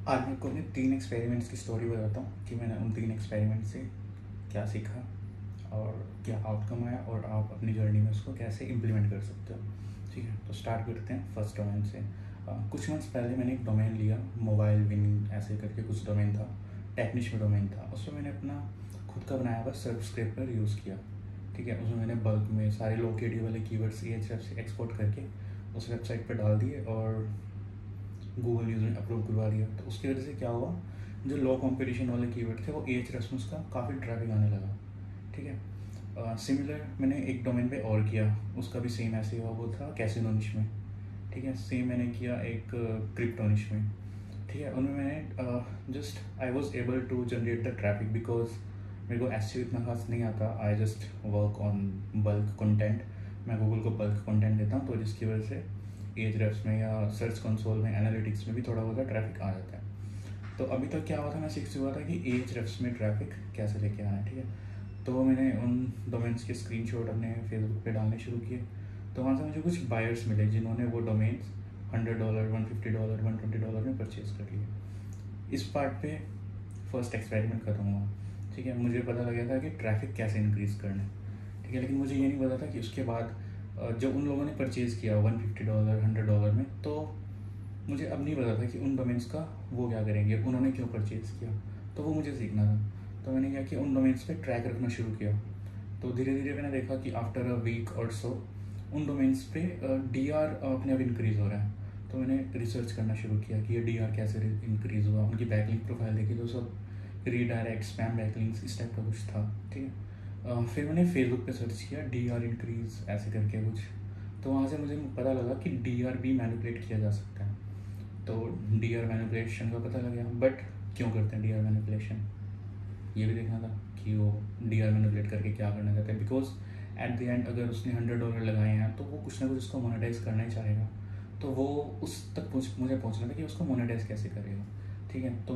आज मैं आपको अपने 3 एक्सपेरिमेंट्स की स्टोरी बताता हूँ कि मैंने उन 3 एक्सपेरिमेंट से क्या सीखा और क्या आउटकम आया और आप अपनी जर्नी में उसको कैसे इम्प्लीमेंट कर सकते हो। ठीक है, तो स्टार्ट करते हैं फर्स्ट डोमेन से। कुछ मंथ्स पहले मैंने एक डोमेन लिया, मोबाइल विन ऐसे करके कुछ डोमेन था, टेक्निश में डोमेन था। उसमें मैंने अपना खुद का बनाया हुआ सर्फ स्क्रिप्टर यूज़ किया। ठीक है, उसमें मैंने बल्क में सारे लोकेटिव वाले कीवर्ड्स EHREF से एक्सपोर्ट करके उस वेबसाइट पर डाल दिए और गूगल न्यूज़ ने अप्रूव करवा दिया। तो उसकी वजह से क्या हुआ, जो लो कंपटीशन वाले कीवर्ड थे वो EHREF में उसका काफ़ी ट्रैफिक आने लगा। ठीक है, सिमिलर मैंने एक डोमेन पे और किया, उसका भी सेम ऐसे हुआ, वो था कैसीनो निश में। ठीक है, सेम मैंने किया एक क्रिप्टो निश में। ठीक है, उनमें मैंने just I was able to generate the traffic because मेरे को SEO इतना खास नहीं आता। I just work on bulk content. मैं गूगल को बल्क कंटेंट देता हूँ, तो जिसकी वजह से EHREF में या सर्च कंसोल में एनालिटिक्स में भी थोड़ा बहुत ट्रैफिक आ जाता है। तो अभी तक क्या हुआ था, मैं सीख चुका था कि EHREF में ट्रैफिक कैसे लेके आना है। ठीक है, तो मैंने उन डोमेन्स के स्क्रीनशॉट अपने फेसबुक पे डालने शुरू किए। तो वहाँ से मुझे कुछ बायर्स मिले जिन्होंने वो डोमेन्स $100, $150, $120 में परचेज़ कर लिए। इस पार्ट पे फर्स्ट एक्सपेरिमेंट खत्म हुआ। ठीक है, मुझे पता लगा था कि ट्रैफिक कैसे इंक्रीज़ करना है। ठीक है, लेकिन मुझे ये नहीं पता था कि उसके बाद जब उन लोगों ने परचेज़ किया $150, $100 में, तो मुझे अब नहीं पता था कि उन डोमेन्स का वो क्या करेंगे, उन्होंने क्यों परचेज़ किया। तो वो मुझे सीखना था। तो मैंने क्या किया, उन डोमेन्स पे ट्रैक रखना शुरू किया। तो धीरे धीरे मैंने देखा कि आफ्टर अ वीक और सो उन डोमेन्स पे DR अपने आप इंक्रीज़ हो रहा है। तो मैंने रिसर्च करना शुरू किया कि ये DR कैसे इंक्रीज़ हुआ। उनकी बैकलिंक प्रोफाइल देखी तो सब रीडायरेक्ट, स्पैम बैकलिंक्स इस टाइप का कुछ था। ठीक है, फिर मैंने फेसबुक पे सर्च किया DR इंक्रीज़ ऐसे करके कुछ। तो वहाँ से मुझे पता लगा कि DR भी मैनिपुलेट किया जा सकता है। तो DR मैनिपुलेशन का पता लग गया। बट क्यों करते हैं DR मैनिपुलेशन, ये भी देखना था कि वो DR मैनिपुलेट करके क्या करना चाहते हैं। बिकॉज एट द एंड अगर उसने $100 लगाए हैं तो वो कुछ ना कुछ उसको मोनेटाइज करना ही चाहेगा। तो वो उस तक मुझे पहुंचना था कि उसको मोनेटाइज कैसे करेगा। ठीक है, तो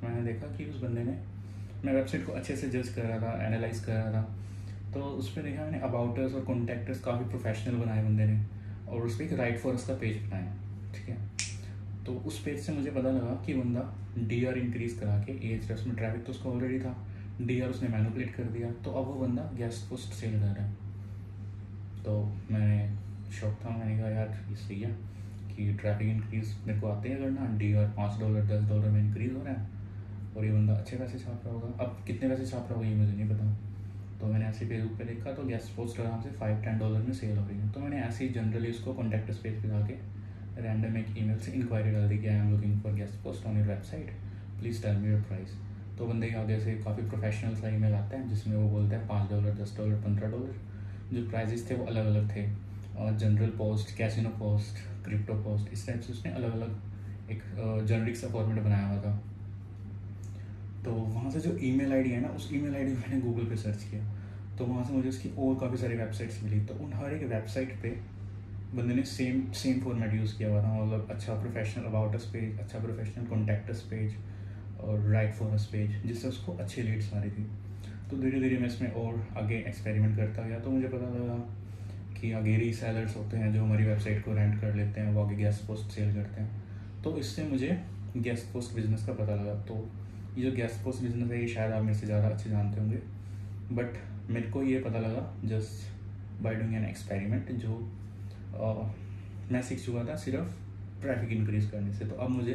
मैंने देखा कि उस बंदे ने, मैं वेबसाइट को अच्छे से जज कर रहा था, एनालाइज कर रहा था। तो उस पर देखा मैंने अबाउटर्स और कॉन्टैक्टर्स काफ़ी प्रोफेशनल बनाए बंदे ने, और उस पर एक राइट फॉर अस का पेज बनाया। ठीक है, तो उस पेज से मुझे पता लगा कि बंदा DR इंक्रीज़ करा के, EHREF में ट्रैफिक तो उसका ऑलरेडी था, DR उसने मैनिपुलेट कर दिया, तो अब वो बंदा गेस्ट पोस्ट सेल कर रहा है। तो मैंने शौक था, मैंने कहा यार ये सही है कि ट्रैफिक इंक्रीज़ मेरे को आते हैं करना, DR $5 $10 में इंक्रीज़ हो रहा है और ये बंदा अच्छे पैसे छाप रहा होगा। अब कितने पैसे छाप रहा होगा ये मुझे नहीं पता। तो मैंने ऐसे फेसबुक पे देखा तो गेस्ट पोस्ट आराम से $5-10 में सेल हो रही है। तो मैंने ऐसे ही जनरली उसको कॉन्टैक्ट पेज पे जाके रैंडम एक ईमेल से इंक्वायरी डाल दी कि I am looking for guest post on your website, please tell me your price. तो बंदे के आगे से काफ़ी प्रोफेशनल सा ईमेल आता है जिसमें वो बोलता है $5, $10, $15। जो प्राइजेस थे वो अलग अलग थे, और general post, casino post, crypto post, इस टाइप से उसने अलग अलग एक जनरिक सा फॉर्मेट बनाया हुआ था। तो वहाँ से जो ईमेल आईडी है ना, उस ईमेल आईडी मैंने गूगल पे सर्च किया, तो वहाँ से मुझे उसकी और काफ़ी सारी वेबसाइट्स मिली। तो उन हर एक वेबसाइट पे बंदे ने सेम फॉर्मेट यूज़ किया हुआ था, मतलब अच्छा प्रोफेशनल अबाउट अस पेज, अच्छा प्रोफेशनल कॉन्टैक्ट अस पेज और राइट फॉर अस पेज, जिससे उसको अच्छी लीड्स आ रही थी। तो धीरे धीरे मैं इसमें और आगे एक्सपेरिमेंट करता गया। तो मुझे पता लगा कि आगे रीसेलर्स होते हैं जो हमारी वेबसाइट को रेंट कर लेते हैं, वो आगे गेस्ट पोस्ट सेल करते हैं। तो इससे मुझे गेस्ट पोस्ट बिजनेस का पता लगा। तो ये जो गेस्ट पोस्ट बिजनेस है ये शायद आप मेरे से ज़्यादा अच्छे जानते होंगे, बट मेरे को ये पता लगा just by doing an experiment, जो मैं सीख चुका था सिर्फ ट्रैफिक इंक्रीज़ करने से। तो अब मुझे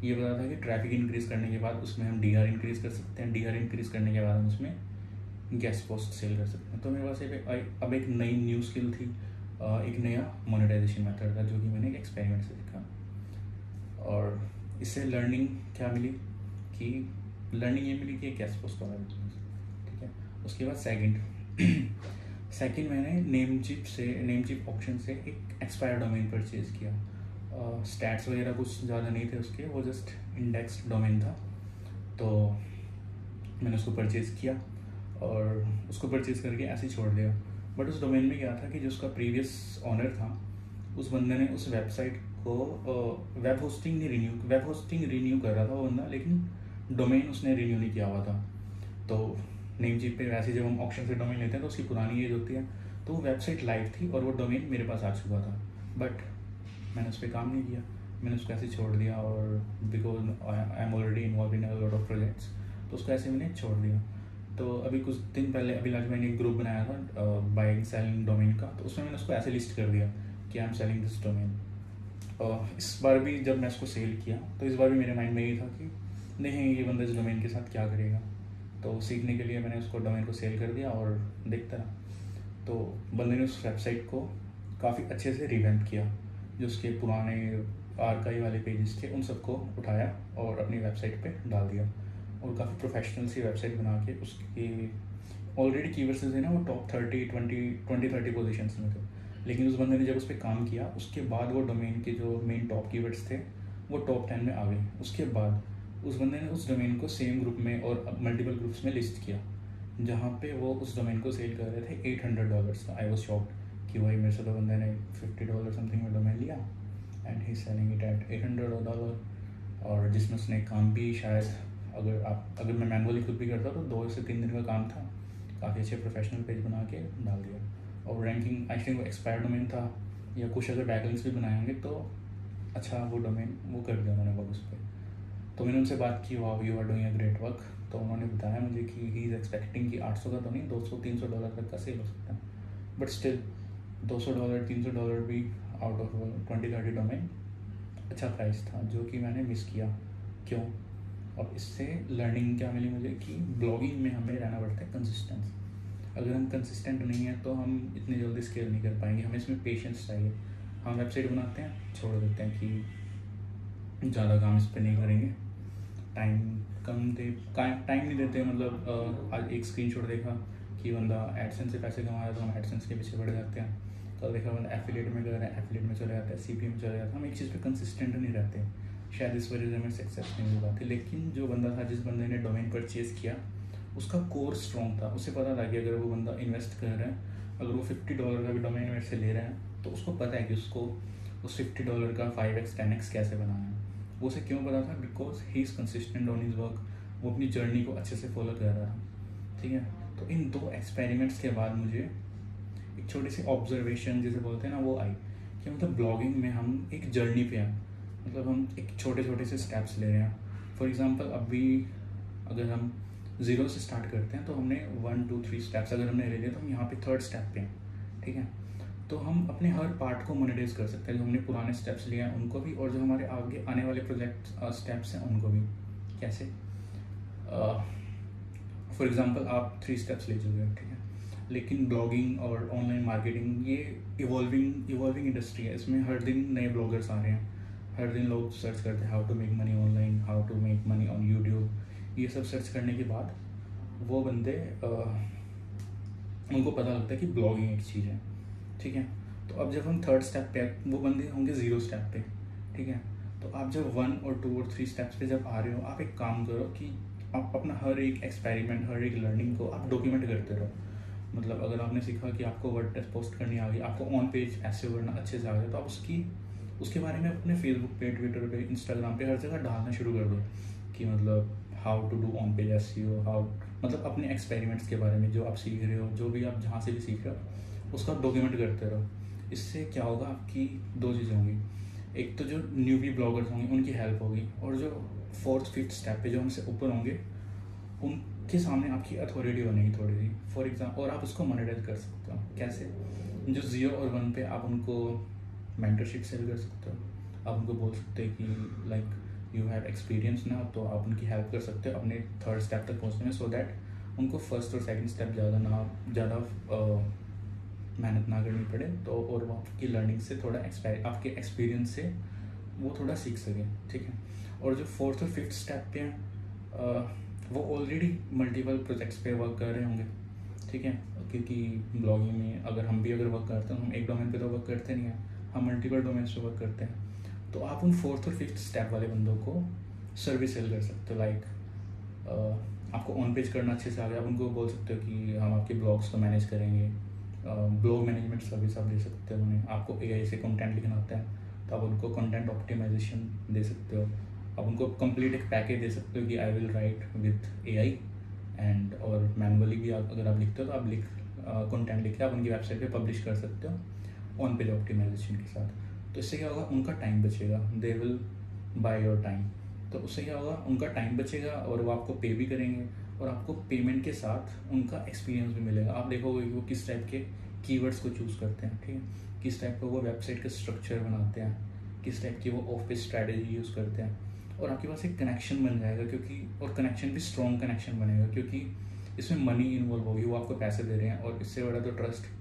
ये पता था कि ट्रैफिक इंक्रीज़ करने के बाद उसमें हम DR इंक्रीज़ कर सकते हैं, DR इंक्रीज़ करने के बाद हम उसमें गेस्ट पोस्ट सेल कर सकते हैं। तो मेरे पास अब एक नई न्यू स्किल थी, एक नया मोनेटाइजेशन मेथड था जो कि मैंने एक एक्सपेरिमेंट से सीखा। और इससे लर्निंग क्या मिली कि लर्निंग ये मिली कि गेस्ट पोस्ट वाला बिजनेस। ठीक है, उसके बाद सेकंड मैंने नेमचिप ऑप्शन से एक एक्सपायर डोमेन परचेज़ किया। स्टैट्स वगैरह कुछ ज़्यादा नहीं थे उसके, वो जस्ट इंडेक्स डोमेन था। तो मैंने उसको परचेज़ किया और उसको परचेज़ करके ऐसे ही छोड़ दिया। बट उस डोमेन में क्या था कि जो उसका प्रीवियस ऑनर था, उस बंदे ने उस वेबसाइट को वेब होस्टिंग रिन्यू कर रहा था वो बंदा, लेकिन डोमेन उसने रिन्यू नहीं किया हुआ था। तो नेमचिप पे वैसे जब हम ऑक्शन से डोमेन लेते हैं तो उसकी पुरानी एज होती है, तो वो वेबसाइट लाइव थी और वो डोमेन मेरे पास आ चुका था। बट मैंने उस पर काम नहीं किया, मैंने उसको ऐसे छोड़ दिया। और because involve in a lot of projects, तो उसको ऐसे मैंने छोड़ दिया। तो अभी कुछ दिन पहले अभिलाष मैंने एक ग्रुप बनाया था बाइंग सेलिंग डोमेन का, तो उसमें मैंने उसको ऐसे लिस्ट कर दिया कि I am selling this domain. इस बार भी जब मैं इसको सेल किया तो इस बार भी मेरे माइंड में यही था कि नहीं ये बंदा इस डोमेन के साथ क्या करेगा, तो सीखने के लिए मैंने उसको डोमेन को सेल कर दिया और देखता रहा। तो बंदे ने उस वेबसाइट को काफ़ी अच्छे से रिवैम्प किया, जो उसके पुराने आर्काइव वाले पेजेस थे उन सबको उठाया और अपनी वेबसाइट पे डाल दिया, और काफ़ी प्रोफेशनल सी वेबसाइट बना के उसकी ऑलरेडी कीवर्ड्स थे ना वो टॉप 30 पोजीशंस में थे। लेकिन उस बंदे ने जब उस पर काम किया उसके बाद वो डोमेन के जो मेन टॉप कीवर्ड्स थे वो टॉप 10 में आ गए। उसके बाद उस बंदे ने उस डोमेन को सेम ग्रुप में और मल्टीपल ग्रुप्स में लिस्ट किया, जहाँ पे वो उस डोमेन को सेल कर रहे थे $800 का। आई वॉज शॉक्ड कि भाई मेरे से तो बंदे ने $50 समथिंग में डोमेन लिया and he selling it at $800, और जिसमें उसने काम भी शायद अगर मैं मैनुअली खुद भी करता तो 2 से 3 दिन का काम था, काफ़ी अच्छे प्रोफेशनल पेज बना के डाल दिया। और रैंकिंग आई थिंक वो एक्सपायर डोमेन था या कुछ अगर बैकलिंक्स भी बनाए होंगे तो अच्छा वो डोमेन वो कर दिया उन्होंने बहुत उस पर। तो मैंने उनसे बात की, वाह you are doing a great work. तो उन्होंने बताया मुझे कि ही इज़ एक्सपेक्टिंग कि 800 का तो नहीं, $200-300 तक का सेल हो सकता है, बट स्टिल $200-300 भी आउट ऑफ 20-30 डोमेन अच्छा प्राइस था, जो कि मैंने मिस किया। क्यों? और इससे लर्निंग क्या मिली मुझे कि ब्लॉगिंग में हमें रहना पड़ता है कंसिस्टेंस। अगर हम कंसिस्टेंट नहीं हैं तो हम इतनी जल्दी स्केल नहीं कर पाएंगे, हमें इसमें पेशेंस चाहिए। हम वेबसाइट बनाते हैं, छोड़ देते हैं कि ज़्यादा काम इस पर नहीं करेंगे, टाइम नहीं देते। मतलब आज एक स्क्रीनशॉट देखा कि बंदा एडसेंस से पैसे कमा रहा है तो हम एडसेंस के पीछे बढ़ जाते हैं। कल देखा बंदा एफिलिएट में कर रहा है, एफिलिएट में चले जाता है, सीपी में चले जाता है। हम एक चीज़ पे कंसिस्टेंट नहीं रहते, शायद इस वजह से हमें सक्सेस नहीं मिल पाती। लेकिन जो बंदा था, जिस बंदे ने डोमेन परचेज़ किया, उसका कोर स्ट्रॉन्ग था। उसे पता था कि अगर वो बंदा इन्वेस्ट कर रहा है, अगर वो $50 का भी डोमेन मेरे से ले रहा है, तो उसको पता है कि उसको उस $50 का 5x 10x कैसे बनाना है। वो उसे क्यों पता था? Because he is consistent on his work. वो अपनी जर्नी को अच्छे से फॉलो कर रहा था, ठीक है। तो इन 2 एक्सपेरिमेंट्स के बाद मुझे एक छोटी सी ऑब्जर्वेशन जिसे बोलते हैं ना वो आई कि मतलब ब्लॉगिंग में हम एक जर्नी पे हैं, मतलब हम एक छोटे छोटे से स्टेप्स ले रहे हैं। फॉर एग्जांपल अभी अगर हम 0 से स्टार्ट करते हैं तो हमने 1 2 3 स्टेप्स अगर हमने ले लिया तो हम यहाँ पे 3rd स्टेप पे हैं, ठीक है। तो हम अपने हर पार्ट को मोनेटाइज कर सकते हैं, जो हमने पुराने स्टेप्स लिए हैं उनको भी, और जो हमारे आगे आने वाले प्रोजेक्ट स्टेप्स हैं उनको भी। कैसे? फॉर एग्जांपल आप 3 स्टेप्स ले चुके हैं, ठीक है, लेकिन ब्लॉगिंग और ऑनलाइन मार्केटिंग ये इवॉल्विंग इंडस्ट्री है। इसमें हर दिन नए ब्लॉगर्स आ रहे हैं, हर दिन लोग सर्च करते हैं how to make money online, how to make money on YouTube. ये सब सर्च करने के बाद वो बंदे उनको पता लगता है कि ब्लॉगिंग एक चीज़ है, ठीक है। तो अब जब हम 3rd स्टेप पे, वो बंदे होंगे 0 स्टेप पे, ठीक है। तो आप जब 1 और 2 और 3 स्टेप्स पे जब आ रहे हो, आप एक काम करो कि आप अपना हर एक एक्सपेरिमेंट, हर एक लर्निंग को आप डॉक्यूमेंट करते रहो। मतलब अगर आपने सीखा कि आपको वर्डप्रेस पोस्ट करनी आ गई, आपको ऑन पेज एसईओ करना अच्छे से आ गया, तो आप उसके बारे में अपने फेसबुक पे, ट्विटर पे, इंस्टाग्राम पे हर जगह डालना शुरू कर दो कि मतलब how to do on page SEO, how, मतलब अपने एक्सपेरिमेंट्स के बारे में जो आप सीख रहे हो, जो भी आप जहाँ से भी सीख रहे हो उसका डॉक्यूमेंट करते रहो। इससे क्या होगा, आपकी 2 चीज़ें होंगी। एक तो जो न्यूबी ब्लॉगर्स होंगे उनकी हेल्प होगी, और जो 4th 5th स्टेप पे जो हमसे ऊपर होंगे उनके सामने आपकी अथॉरिटी बनेगी थोड़ी सी। फॉर एग्जाम्पल, और आप उसको मोनेटाइज कर सकते हो। कैसे? जो 0 और 1 पे आप उनको मेंटरशिप सेल कर सकते हो। आप उनको बोल सकते हैं कि लाइक यू हैव एक्सपीरियंस ना, तो आप उनकी हेल्प कर सकते हो अपने 3rd स्टेप तक पहुँचने में, सो दैट उनको 1st और 2nd स्टेप ज़्यादा मेहनत ना करनी पड़े, तो और वो आपकी लर्निंग से थोड़ा आपके एक्सपीरियंस से वो थोड़ा सीख सके, ठीक है। और जो 4th और 5th स्टेप पे हैं वो ऑलरेडी मल्टीपल प्रोजेक्ट्स पे वर्क कर रहे होंगे, ठीक है। क्योंकि ब्लॉगिंग में अगर वर्क करते हैं, हम एक डोमेन पे तो वर्क करते नहीं हैं, हम मल्टीपल डोमेन्स पे वर्क करते हैं। तो आप उन 4th और 5th स्टेप वाले बंदों को सर्विस सेल कर सकते हो। लाइक आपको ऑन पेज करना अच्छे से आ गया, आप उनको बोल सकते हो कि हम आपके ब्लॉग्स को मैनेज करेंगे, ब्लॉग मैनेजमेंट सर्विस आप दे सकते हो उन्हें। आपको एआई से कंटेंट लिखना आता है तो आप उनको कंटेंट ऑप्टिमाइजेशन दे सकते हो। आप उनको कंप्लीट एक पैकेज दे सकते हो कि I will write with AI and, और मैनुअली भी अगर आप लिखते हो तो आप कंटेंट लिख के आप उनकी वेबसाइट पे पब्लिश कर सकते हो ऑन पेज ऑप्टिमाइजेशन के साथ। तो इससे क्या होगा, उनका टाइम बचेगा, they will by your time, तो उससे क्या होगा, उनका टाइम बचेगा और वो आपको पे भी करेंगे, और आपको पेमेंट के साथ उनका एक्सपीरियंस भी मिलेगा। आप देखोगे वो किस टाइप के कीवर्ड्स को चूज़ करते हैं, ठीक है, किस टाइप का वो वेबसाइट का स्ट्रक्चर बनाते हैं, किस टाइप की वो ऑफिस स्ट्रैटेजी यूज़ करते हैं, और आपके पास एक कनेक्शन बन जाएगा, क्योंकि और कनेक्शन भी स्ट्रॉन्ग कनेक्शन बनेगा, क्योंकि इसमें मनी इन्वॉल्व होगी, वो आपको पैसे दे रहे हैं, और इससे बड़ा तो ट्रस्ट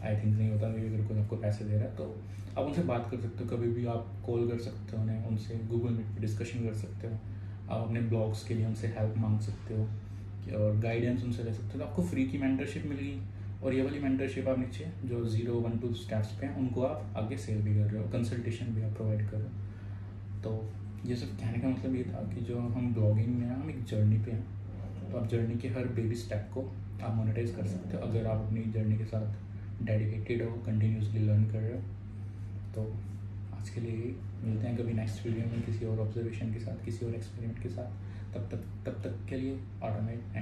आई थिंक नहीं होता कि अगर कोई आपको पैसे दे रहा है। तो आप उनसे बात कर सकते हो, कभी भी आप कॉल कर सकते हो उन्हें, उनसे गूगल मीट पे डिस्कशन कर सकते हो, आप अपने ब्लॉग्स के लिए उनसे हेल्प मांग सकते हो और गाइडेंस उनसे ले सकते हो। तो आपको फ्री की मेंटरशिप मिल गई, और ये वाली मेंटरशिप आप नीचे जो 0, 1, 2 स्टेप्स पे हैं उनको आप आगे सेव भी कर रहे हो, कंसल्टेशन भी आप प्रोवाइड कर रहे हो। तो ये सब कहने का मतलब ये था कि जो हम ब्लॉगिंग में हैं, हम एक जर्नी पे हैं, तो आप जर्नी के हर बेबी स्टेप को आप मोनेटाइज कर सकते हो अगर आप अपनी जर्नी के साथ डेडिकेटेड हो, कंटिन्यूसली लर्न कर रहे हो। तो आज के लिए मिलते हैं कभी नेक्स्ट वीडियो में किसी और ऑब्जर्वेशन के साथ, किसी और एक्सपेरिमेंट के साथ। तब तक के लिए ऑटोमेट